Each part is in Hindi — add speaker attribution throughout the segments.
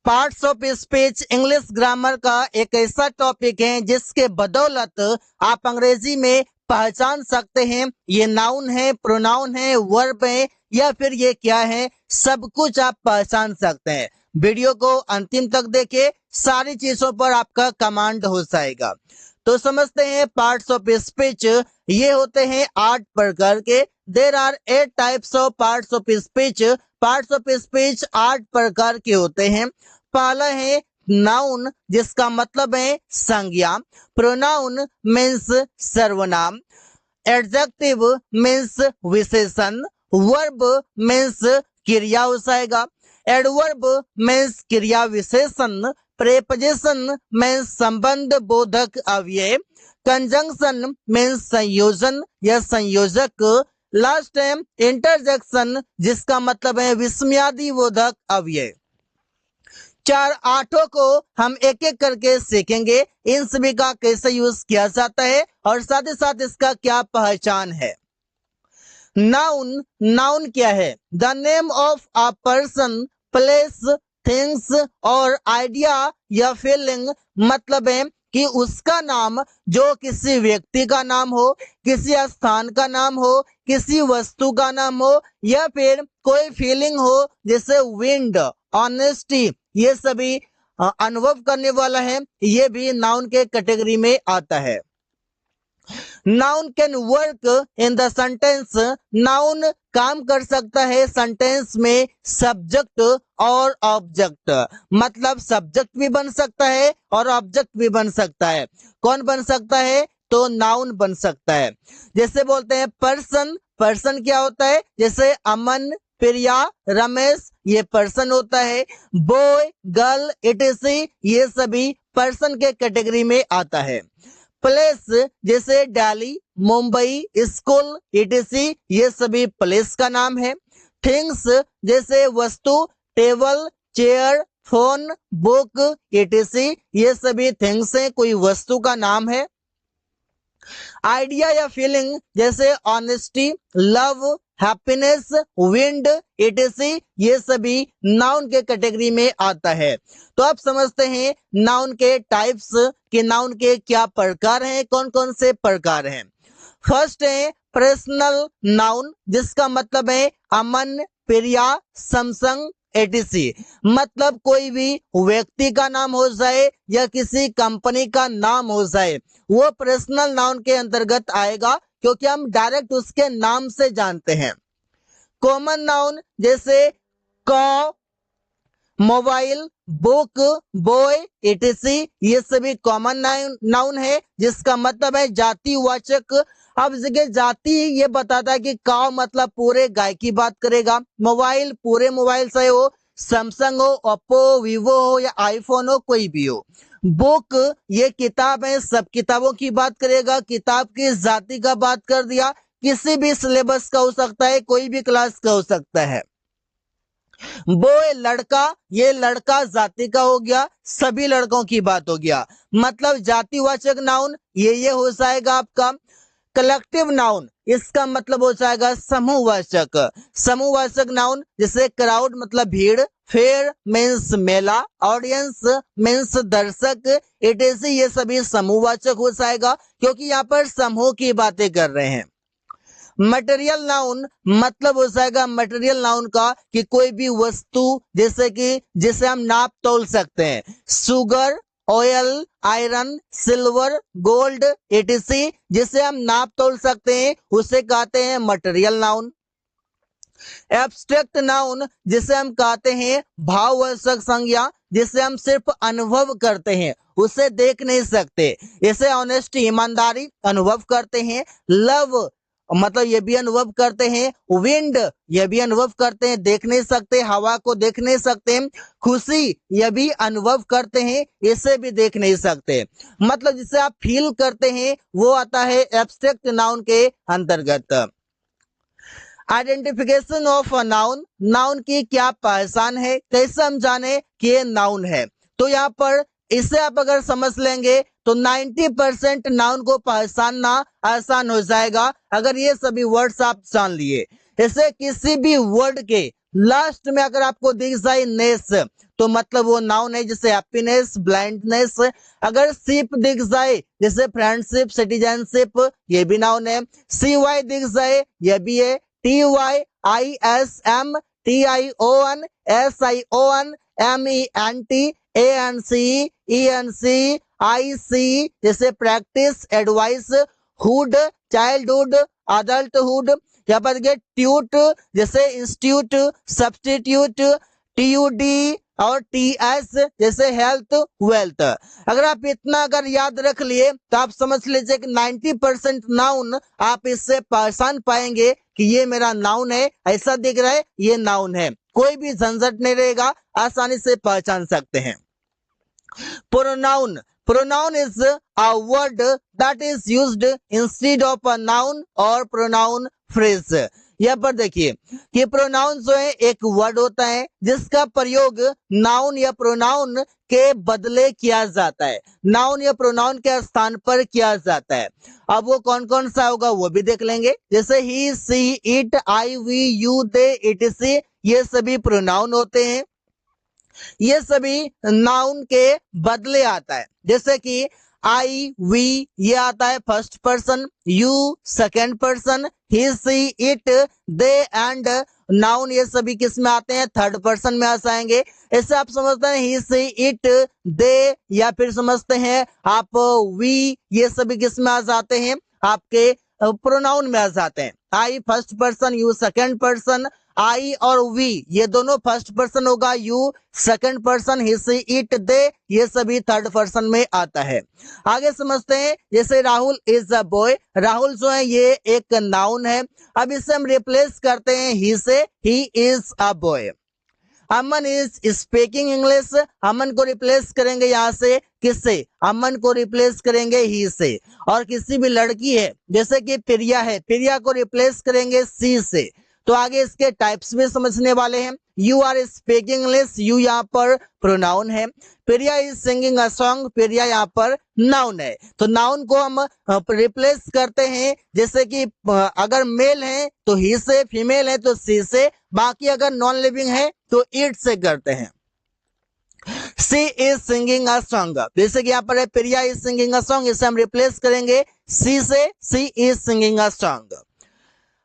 Speaker 1: Parts of speech English grammar का एक ऐसा टॉपिक है जिसके बदौलत आप अंग्रेजी में पहचान सकते हैं ये नाउन है, प्रोनाउन है, वर्ब है या फिर ये क्या है, सब कुछ आप पहचान सकते हैं। वीडियो को अंतिम तक देखें, सारी चीजों पर आपका कमांड हो जाएगा। तो समझते हैं पार्ट्स ऑफ स्पीच। ये होते हैं 8 प्रकार के। There are 8 types of parts of speech. Parts of speech 8 प्रकार के होते हैं। पहला है नाउन, जिसका मतलब है संज्ञा। प्रोनाउन मीन्स सर्वनाम। एडजेक्टिव मीन्स विशेषण। वर्ब मीन्स क्रिया हो जाएगा। एडवर्ब मीन्स क्रिया विशेषण। प्रेपोजिशन मीन्स संबंध बोधक अव्यय। कंजंक्शन मीन्स संयोजन या संयोजक। लास्ट है इंटरजेक्शन, जिसका मतलब है विस्मयादि बोधक अव्यय। चार आठों को हम एक एक करके सीखेंगे, इन सभी का कैसे यूज किया जाता है और साथ ही साथ इसका क्या पहचान है। नाउन, नाउन क्या है? The name of a person, place, things और आइडिया या फीलिंग। मतलब है कि उसका नाम जो किसी व्यक्ति का नाम हो, किसी स्थान का नाम हो, किसी वस्तु का नाम हो या फिर कोई फीलिंग हो, जैसे विंड, ऑनेस्टी, ये सभी अनुभव करने वाला है, ये भी नाउन के कैटेगरी में आता है। Noun can work in the sentence. Noun काम कर सकता है सेंटेंस में सब्जेक्ट और ऑब्जेक्ट। मतलब सब्जेक्ट भी बन सकता है और ऑब्जेक्ट भी बन सकता है। कौन बन सकता है? तो नाउन बन सकता है। जैसे बोलते हैं पर्सन, पर्सन क्या होता है? जैसे अमन, प्रिया, रमेश, ये पर्सन होता है। बॉय, गर्ल, इटीसी, ये सभी पर्सन के कैटेगरी में आता है। प्लेस जैसे दिल्ली, मुंबई, स्कूल, इटीसी, ये सभी प्लेस का नाम है। थिंग्स जैसे वस्तु, table, chair, phone, book, etc., ये सभी थिंग्स हैं, कोई वस्तु का नाम है। आइडिया या फीलिंग जैसे honesty, love, happiness, wind, etc., ये सभी नाउन के कैटेगरी में आता है। तो आप समझते हैं नाउन के टाइप्स कि नाउन के क्या प्रकार हैं, कौन कौन से प्रकार हैं। फर्स्ट है पर्सनल नाउन, जिसका मतलब है अमन, प्रिया, सैमसंग, एटीसी। मतलब कोई भी व्यक्ति का नाम हो जाए या किसी कंपनी का नाम हो जाए, वो पर्सनल नाउन के अंतर्गत आएगा, क्योंकि हम डायरेक्ट उसके नाम से जानते हैं। कॉमन नाउन जैसे कॉ, मोबाइल, बुक, बॉय, इटीसी, ये सभी कॉमन नाउन है, जिसका मतलब है जातिवाचक। अब जगह जाति ये बताता है कि काव मतलब पूरे गाय की बात करेगा, मोबाइल पूरे मोबाइल से हो, सैमसंग हो, ओप्पो, वीवो हो या आईफोन हो, कोई भी हो। बुक ये किताब है, सब किताबों की बात करेगा, किताब की जाति का बात कर दिया, किसी भी सिलेबस का हो सकता है, कोई भी क्लास का हो सकता है। बॉय लड़का, ये लड़का जाति का हो गया, सभी लड़कों की बात हो गया। मतलब जातिवाचक नाउन ये हो जाएगा आपका। कलेक्टिव नाउन, इसका मतलब हो जाएगा समूहवाचक। समूहवाचक नाउन जैसे क्राउड मतलब भीड़, फेयर मीन्स मेला, ऑडियंस मीन्स दर्शक, इटीसी, ये सभी समूहवाचक हो जाएगा, क्योंकि यहाँ पर समूह की बातें कर रहे हैं। मटेरियल नाउन मतलब हो जाएगा मटेरियल नाउन का कि कोई भी वस्तु, जैसे कि जिसे हम नाप तोल सकते हैं, sugar, oil, iron, silver, gold, etc, जिसे हम नाप तोल सकते हैं, उसे कहते हैं मटेरियल नाउन। एब्स्ट्रैक्ट नाउन जिसे हम कहते हैं भाववाचक संज्ञा, जिसे हम सिर्फ अनुभव करते हैं, उसे देख नहीं सकते। जैसे ऑनेस्टी, ईमानदारी, अनुभव करते हैं। लव मतलब ये भी अनुभव करते हैं। विंड ये भी अनुभव करते हैं, देख नहीं सकते, हवा को देख नहीं सकते। खुशी ये भी अनुभव करते हैं, इसे भी देख नहीं सकते। मतलब जिसे आप फील करते हैं वो आता है एब्स्ट्रैक्ट नाउन के अंतर्गत। Identification of a noun, noun की क्या पहचान है, कैसे हम जाने कि ये नाउन है। तो यहाँ पर इसे आप अगर समझ लेंगे तो 90% नाउन को पहचानना आसान हो जाएगा, अगर ये सभी वर्ड्स आप जान लिए। इसे किसी भी वर्ड के लास्ट में अगर आपको दिख जाए नेस तो मतलब वो नाउन है, जैसे हैप्पीनेस, ब्लाइंडनेस। अगर शिप दिख जाए जैसे फ्रेंडशिप, सिटीजनशिप, ये भी नाउन है। CY दिख जाए ये भी है। TYISM, TION, SION, MENT, ANC, ENC, IC जैसे practice, advice. Hood childhood, adulthood. यहाँ पर देखिए ट्यूट जैसे इंस्टीट्यूट, सब्सटीट्यूट, TUD और TS जैसे हेल्थ, वेल्थ। अगर आप इतना अगर याद रख लिए तो आप समझ लीजिए कि 90% नाउन आप इससे पहचान पाएंगे कि ये मेरा नाउन है, ऐसा दिख रहा है ये नाउन है, कोई भी झंझट नहीं रहेगा, आसानी से पहचान सकते हैं। Pronoun. Pronoun is a word that is used instead of a noun or pronoun phrase. यहाँ पर देखिए कि प्रोनाउन जो है एक वर्ड होता है जिसका प्रयोग नाउन या प्रोनाउन के बदले किया जाता है, नाउन या प्रोनाउन के स्थान पर किया जाता है। अब वो कौन कौन सा होगा वो भी देख लेंगे, जैसे he, she, it, I, we, you, they, it, ये सभी प्रोनाउन होते हैं। ये सभी नाउन के बदले आता है, जैसे कि आई, वी ये आता है first person, you second person, he, she, it, they and noun ये सभी किस में आते हैं, थर्ड पर्सन में आ जाएंगे। ऐसे आप समझते हैं ही, सी, इट, दे, या फिर समझते हैं आप वी, ये सभी किस में आ जाते हैं, आपके प्रोनाउन में आ जाते हैं। I first person, you second person, I और वी ये दोनों फर्स्ट पर्सन होगा, you second person, he, she, it, they ये सभी थर्ड पर्सन में आता है। आगे समझते हैं, जैसे Rahul is a boy, Rahul जो है ये एक नाउन है। अब इसे हम रिप्लेस करते हैं ही से, he is a boy. Aman is speaking English, Aman को रिप्लेस करेंगे यहाँ से किससे, अमन को रिप्लेस करेंगे ही से। और किसी भी लड़की है जैसे कि प्रिया है, प्रिया को रिप्लेस करेंगे सी से। तो आगे इसके टाइप्स भी समझने वाले हैं। You are speaking English, you यहाँ पर प्रोनाउन है। Priya is singing a song, Priya यहाँ पर नाउन है। तो नाउन को हम रिप्लेस करते हैं, जैसे कि अगर मेल है तो ही से, फीमेल है तो सी से, बाकी अगर नॉन लिविंग है तो इट से करते हैं। सी इज सिंगिंग अ सॉन्ग, जैसे कि यहाँ पर है Priya is singing a song, इसे हम रिप्लेस करेंगे सी से, सी इज सिंगिंग अ सॉन्ग।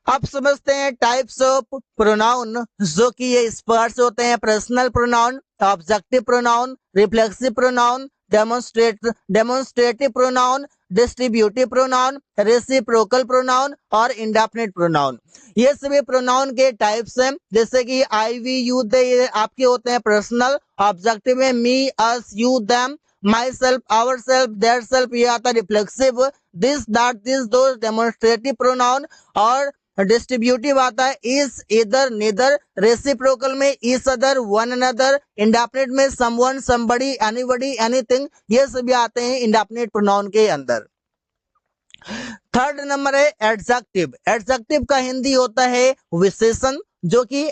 Speaker 1: अब समझते हैं टाइप्स ऑफ प्रोनाउन, जो कि ये इस प्रकार से होते हैं, personal pronoun, objective pronoun, reflexive pronoun, demonstrative pronoun, distributive pronoun, reciprocal pronoun और इंडेफिनिट प्रोनाउन। ये सभी प्रोनाउन के टाइप्स हैं, जैसे कि आई, वी, यू, दे ये आपके होते हैं पर्सनल। ऑब्जेक्टिव में me, us, you, them, myself, ourself, theirself ये आता है reflexive. This, that, this, those demonstrative pronoun. और डिस्ट्रीब्यूटिव आता है इज, इधर, निदर। रेसिप्रोकल में each other, one another. Indefinite में समवन, समबडी, एनीबडी, एनीथिंग ये सभी आते हैं इंडेफिनिट प्रोनाउन के अंदर। थर्ड नंबर है एडजेक्टिव। एडजेक्टिव का हिंदी होता है विशेषण, जो कि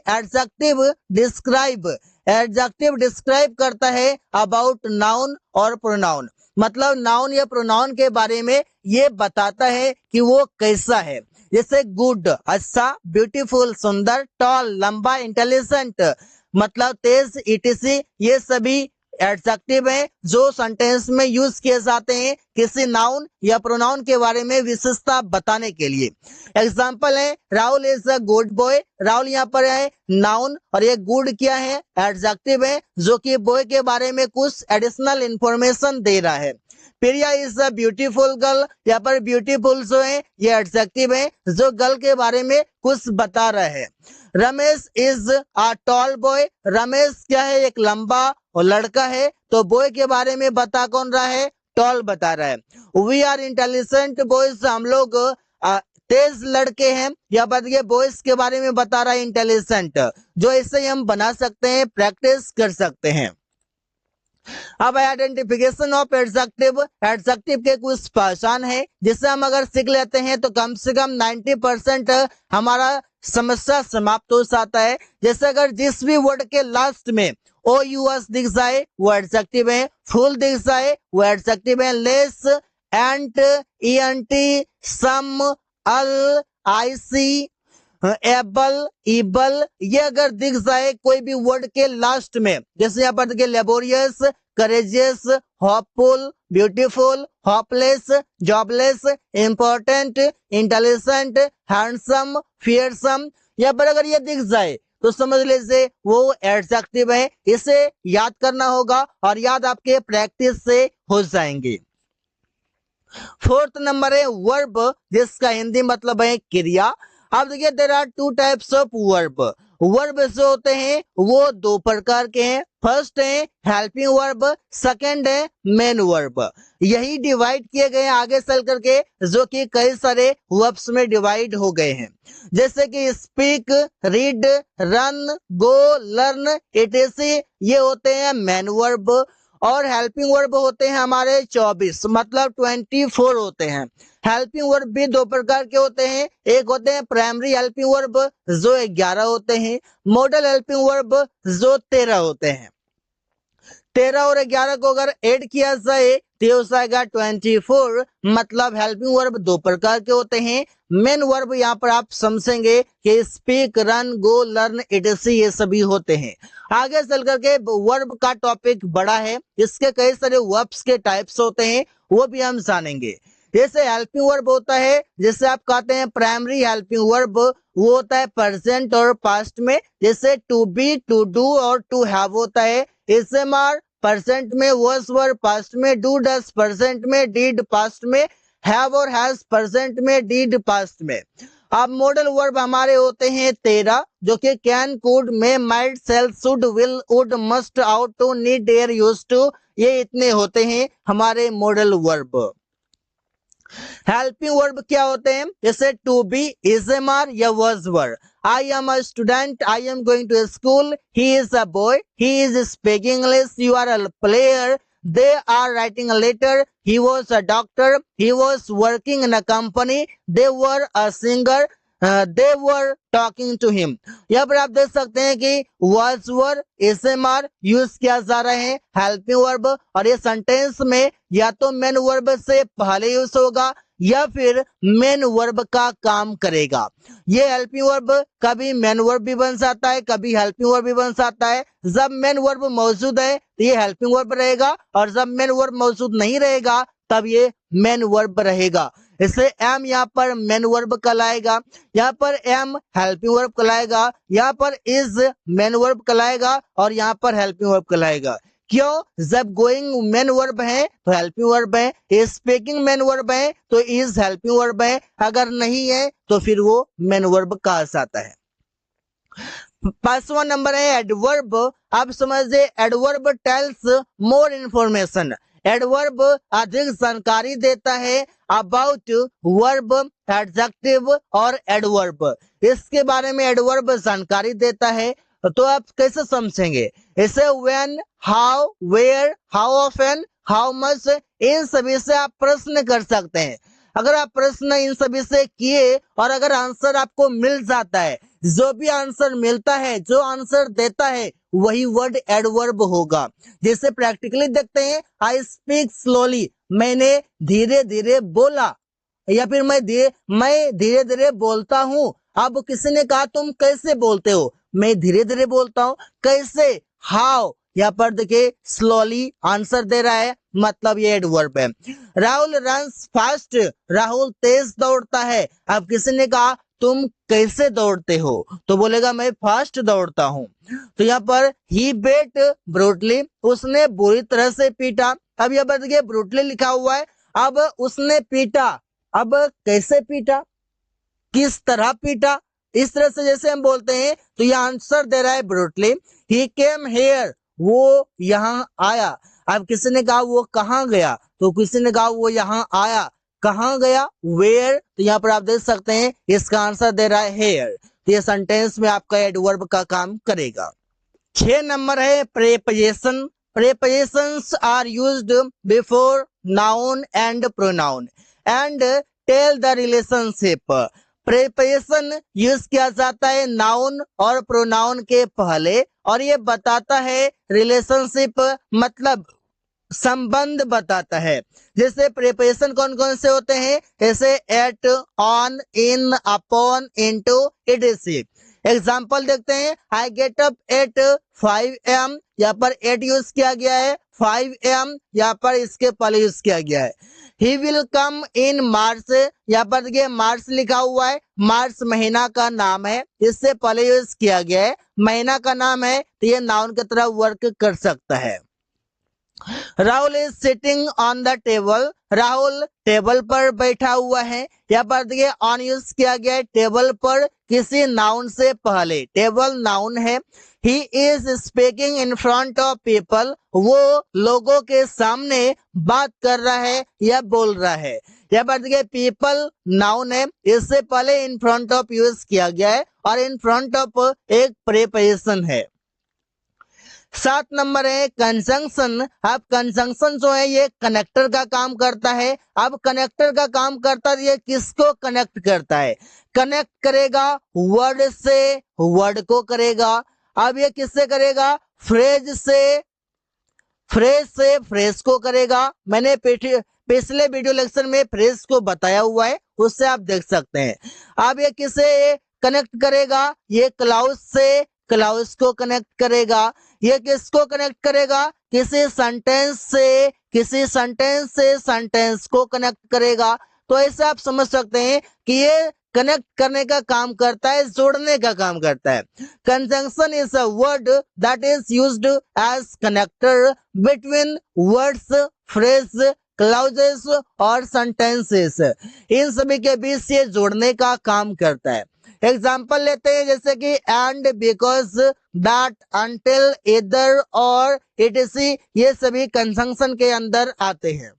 Speaker 1: एडजेक्टिव डिस्क्राइब करता है अबाउट नाउन और प्रोनाउन, मतलब नाउन या प्रोनाउन के बारे में ये बताता है कि वो कैसा है। जैसे गुड अच्छा, ब्यूटीफुल सुंदर, टॉल लंबा, इंटेलिजेंट मतलब तेज, इटीसी ये सभी एडजेक्टिव हैं जो सेंटेंस में यूज किए जाते हैं किसी नाउन या प्रोनाउन के बारे में विशेषता बताने के लिए। एग्जांपल है Rahul is a good boy, Rahul यहाँ पर है नाउन और ये गुड क्या है, एडजेक्टिव है जो कि बॉय के बारे में कुछ एडिशनल इंफॉर्मेशन दे रहा है। Priya is a beautiful girl, यहाँ पर ब्यूटीफुल जो है ये एडजेक्टिव है जो गर्ल के बारे में कुछ बता रहा है। Ramesh is a tall boy, Ramesh क्या है एक लंबा और लड़का है, तो बॉय के बारे में बता कौन रहा है, टॉल बता रहा है। वी आर इंटेलिजेंट बॉयज, हम लोग तेज लड़के हैं, या बताइए बॉयज के बारे में बता रहा है इंटेलिजेंट, जो इससे हम बना सकते हैं, प्रैक्टिस कर सकते हैं। अब आइडेंटिफिकेशन ऑफ एडजेक्टिव, एडजेक्टिव के कुछ पहचान है जिसे हम अगर सीख लेते हैं तो कम से कम 90% हमारा समस्या समाप्त हो जाता है। जैसे अगर जिस भी वर्ड के लास्ट में ओ यू एस दिख जाए वो एडजेक्टिव है, फुल दिख जाए वो एडजेक्टिव है, लेस, एंट, ईएनटी, सम, अल, आईसी, एबल, इबल, ये अगर दिख जाए कोई भी वर्ड के लास्ट में, जैसे यहाँ पर देखिए laborious, courageous, hopeful, beautiful, hopeless, jobless, important, intelligent, handsome, fearsome, यहाँ पर अगर ये दिख जाए तो समझ लीजिए वो एडजेक्टिव है। इसे याद करना होगा और याद आपके प्रैक्टिस से हो जाएंगे। फोर्थ नंबर है वर्ब, जिसका हिंदी मतलब है क्रिया। अब देखिए there are two types of verb. Verb जो होते हैं वो दो प्रकार के हैं। फर्स्ट है हेल्पिंग वर्ब, सेकंड है मेन वर्ब। यही डिवाइड किए गए हैं आगे चल करके, जो कि कई सारे वर्ब्स में डिवाइड हो गए हैं, जैसे कि स्पीक, रीड, रन, गो, लर्न, इटीसी, ये होते हैं मेन वर्ब। और हेल्पिंग वर्ब होते हैं हमारे 24, मतलब 24 होते हैं। हेल्पिंग वर्ब भी दो प्रकार के होते हैं, एक होते हैं प्राइमरी हेल्पिंग वर्ब जो 11 होते हैं, मॉडल हेल्पिंग वर्ब जो 13 होते हैं। 13 और 11 को अगर ऐड किया जाए तो हो जाएगा 24। मतलब हेल्पिंग वर्ब दो प्रकार के होते हैं। मेन वर्ब यहाँ पर आप समझेंगे कि स्पीक, रन, गो, लर्न, इटीसी, ये सभी होते हैं। आगे चल करके वर्ब का टॉपिक बड़ा है, इसके कई सारे वर्ब्स के टाइप्स होते हैं, वो भी हम जानेंगे। जैसे हेल्पिंग वर्ब होता है, जैसे आप कहते हैं प्राइमरी हेल्पिंग वर्ब, वो होता है प्रेजेंट और पास्ट में, जैसे टू बी, टू डू और टू हैव होता है। एसएमआर प्रेजेंट में, वॉज वर पास्ट में, डू डस प्रेजेंट में, डिड पास्ट में, हैव और हैज प्रेजेंट में, डिड पास्ट में। अब मॉडल वर्ब हमारे होते हैं 13, जो कि can, could, may, might, shall, should, will, would, must, ought to, need, dare, used to, ये इतने होते हैं हमारे मॉडल वर्ब। हेल्पिंग वर्ब क्या होते हैं, जैसे टू बी, इजएमआर या was were. I am a student, I am going to school, he is a boy, he is speaking English, you are a player, they are writing a letter, he was a doctor, he was working in a company, they were a singer, they were talking to him। यहाँ पर आप देख सकते हैं कि was were SMR यूज किया जा रहे हैं हेल्पिंग वर्ब, और ये सेंटेंस में या तो मेन वर्ब से पहले यूज होगा या फिर मेन वर्ब का काम करेगा। ये हेल्पिंग वर्ब कभी मेन वर्ब भी बन जाता है, कभी हेल्पिंग वर्ब भी बन जाता है। जब मेन वर्ब मौजूद है तो ये हेल्पिंग वर्ब रहेगा, और जब मेन वर्ब मौजूद नहीं रहेगा तब ये मेन वर्ब रहेगा। इसलिए एम यहाँ पर मेन वर्ब कहलाएगा, यहाँ पर एम हेल्पिंग वर्ब कहलाएगा, यहाँ पर इज मेन वर्ब कहलाएगा, और यहाँ पर हेल्पिंग वर्ब कहलाएगा। क्यों? जब गोइंग मेन वर्ब है तो हेल्पिंग वर्ब है, स्पीकिंग मेन वर्ब है तो इज हेल्पिंग वर्ब है, अगर नहीं है तो फिर वो मेन वर्ब कहा जाता है। 5वां नंबर है एडवर्ब। आप समझिए adverb tells more information. Adverb अधिक जानकारी देता है अबाउट वर्ब, एडजेक्टिव और एडवर्ब। इसके बारे में एडवर्ब जानकारी देता है, तो आप कैसे समझेंगे इसे? When, how, where, how often, how much, इन सभी से आप प्रश्न कर सकते हैं। अगर आप प्रश्न इन सभी से किए और अगर आंसर आपको मिल जाता है, जो भी आंसर मिलता है, जो आंसर देता है, वही वर्ड एडवर्ब होगा। जैसे प्रैक्टिकली देखते हैं, आई स्पीक स्लोली, मैंने धीरे धीरे बोला, या फिर मैं धीरे धीरे बोलता हूँ। अब किसी ने कहा तुम कैसे बोलते हो? मैं धीरे धीरे बोलता हूँ। कैसे? हाउ। यहाँ पर देखिए स्लोली आंसर दे रहा है, मतलब ये एडवर्ब है। राहुल रन्स फास्ट, राहुल तेज दौड़ता है। अब किसी ने कहा तुम कैसे दौड़ते हो? तो बोलेगा मैं फास्ट दौड़ता हूँ। तो यहाँ पर ही बेट ब्रूटली, उसने बुरी तरह से पीटा। अब यहाँ पर देखिए ब्रूटली लिखा हुआ है, अब उसने पीटा, अब कैसे पीटा, किस तरह पीटा, इस तरह से जैसे हम बोलते हैं तो ये आंसर दे रहा है ब्रूटली। ही केम हेयर, वो यहाँ आया। अब किसी ने कहा वो कहाँ गया? तो किसी ने कहा वो यहाँ आया। कहाँ गया? वेयर। तो यहाँ पर आप देख सकते हैं इसका आंसर दे रहा है हेयर। तो ये सेंटेंस में आपका एडवर्ब का काम करेगा। 6 नंबर है preposition. Prepositions are used before noun and pronoun and tell the relationship. Preposition use किया जाता है नाउन और प्रोनाउन के पहले, और ये बताता है रिलेशनशिप, मतलब संबंध बताता है। जैसे प्रीपोजिशन कौन कौन से होते हैं, जैसे at, on, in, upon, into, etc। Example देखते हैं, I get up at 5 AM, यहाँ पर एट यूज किया गया है, 5 AM यहाँ पर इसके पहले यूज किया गया है। ही विल कम इन मार्च, यहाँ पर देखिए मार्च लिखा हुआ है, मार्च महीना का नाम है, इससे पहले यूज किया गया है, महीना का नाम है, तो ये नाउन की तरह वर्क कर सकता है। Rahul is sitting on the table, Rahul table पर बैठा हुआ है, यहाँ पर देखिए ऑन यूज किया गया है टेबल पर किसी नाउन से पहले, टेबल नाउन है। ही is speaking in front of people, वो लोगों के सामने बात कर रहा है या बोल रहा है। यहाँ पर देखिए पीपल नाउन है, इससे पहले इन फ्रंट ऑफ यूज किया गया है और इन फ्रंट ऑफ एक प्रीपोजिशन है। 7 नंबर है कंजंक्शन। अब कंजंक्शन जो है ये कनेक्टर का काम करता है। अब कनेक्टर का काम करता है, ये किसको कनेक्ट करता है, कनेक्ट करेगा वर्ड से वर्ड को करेगा। अब ये किससे करेगा, फ्रेज से फ्रेज को करेगा। मैंने पिछले वीडियो लेक्चर में फ्रेज को बताया हुआ है, उससे आप देख सकते हैं। अब ये किसे कनेक्ट करेगा, ये क्लाउज से क्लाउज को कनेक्ट करेगा। ये किसको कनेक्ट करेगा, किसी सेंटेंस से सेंटेंस को कनेक्ट करेगा। तो ऐसे आप समझ सकते हैं कि ये कनेक्ट करने का काम करता है, जोड़ने का काम करता है। Conjunction is a word that is used as connector between words, phrase, clauses और सेंटेंसेस। इन सभी के बीच ये जोड़ने का काम करता है। एग्जाम्पल लेते हैं, जैसे कि एंड, बिकॉज, दैट, अनटिल, इधर और etc, ये सभी कंजंक्शन के अंदर आते हैं।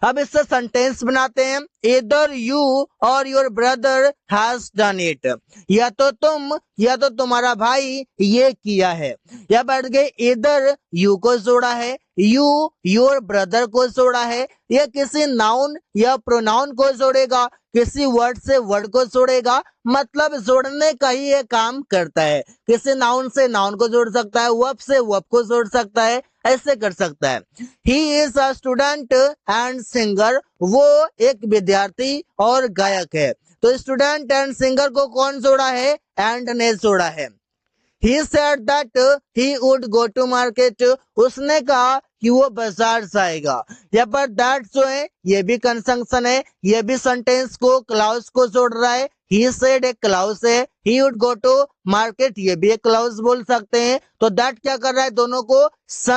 Speaker 1: अब इससे सेंटेंस बनाते हैं, इधर यू और your brother has done it, या तो तुम या तो तुम्हारा भाई ये किया है। या बैठ गए इधर यू को जोड़ा है, यू योर ब्रदर को जोड़ा है। यह किसी नाउन या प्रोनाउन को जोड़ेगा, किसी वर्ड से वर्ड को जोड़ेगा, मतलब जोड़ने का ही ये काम करता है। किसी नाउन से नाउन को जोड़ सकता है, वर्ब से वर्ब को जोड़ सकता है, ऐसे कर सकता है। ही is a student and singer, वो एक विद्यार्थी और गायक है। तो स्टूडेंट एंड सिंगर को कौन जोड़ा है, एंड ने जोड़ा है। He said that he would go to market, उसने कहा कि वो बाजार जाएगा। यहाँ पर दैट जो है ये भी कंजंक्शन है, ये भी सेंटेंस को क्लाउज को जोड़ रहा है। He said एक क्लाउज है, he would go to market ये भी एक क्लाउज बोल सकते हैं। तो दैट क्या कर रहा है, दोनों को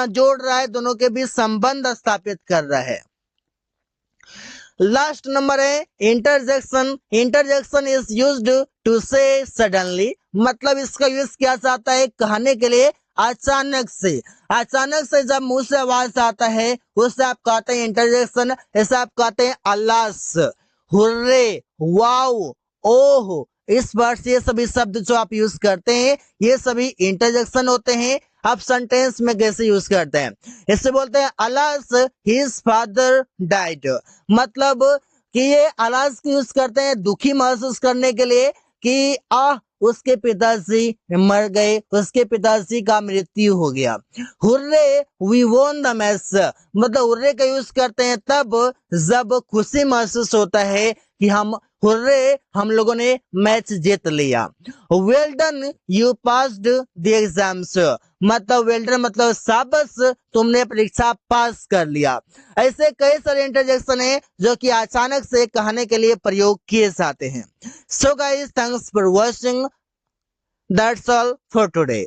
Speaker 1: जोड़ रहा है, दोनों के बीच संबंध स्थापित कर रहा है। लास्ट नंबर है interjection. Interjection is used to say suddenly, मतलब इसका यूज किया जाता है कहने के लिए अचानक से। अचानक से जब मुंह से आवाज आता है उससे आप कहते हैं इंटरजेक्शन। ऐसे आप कहते हैं अल्लास, हुर्रे, वाओ, ओह, इस वर्ड से ये सभी शब्द जो आप यूज करते हैं ये सभी इंटरजेक्शन होते हैं। आप सेंटेंस में कैसे यूज करते हैं, इससे बोलते हैं अलास हिज फादर डाइड, मतलब कि ये अलास यूज करते हैं दुखी महसूस करने के लिए कि उसके पिताजी मर गए, उसके पिताजी का मृत्यु हो गया। Hurray we won the match, मतलब हुर्रे का यूज करते हैं तब जब खुशी महसूस होता है कि हुर्रे हम लोगों ने मैच जीत लिया। Well done you passed the exams, मतलब वेल डन मतलब शाबाश तुमने परीक्षा पास कर लिया। ऐसे कई सारे इंटरजेक्शन है जो कि अचानक से कहने के लिए प्रयोग किए जाते हैं। So guys, thanks for watching, that's all for today.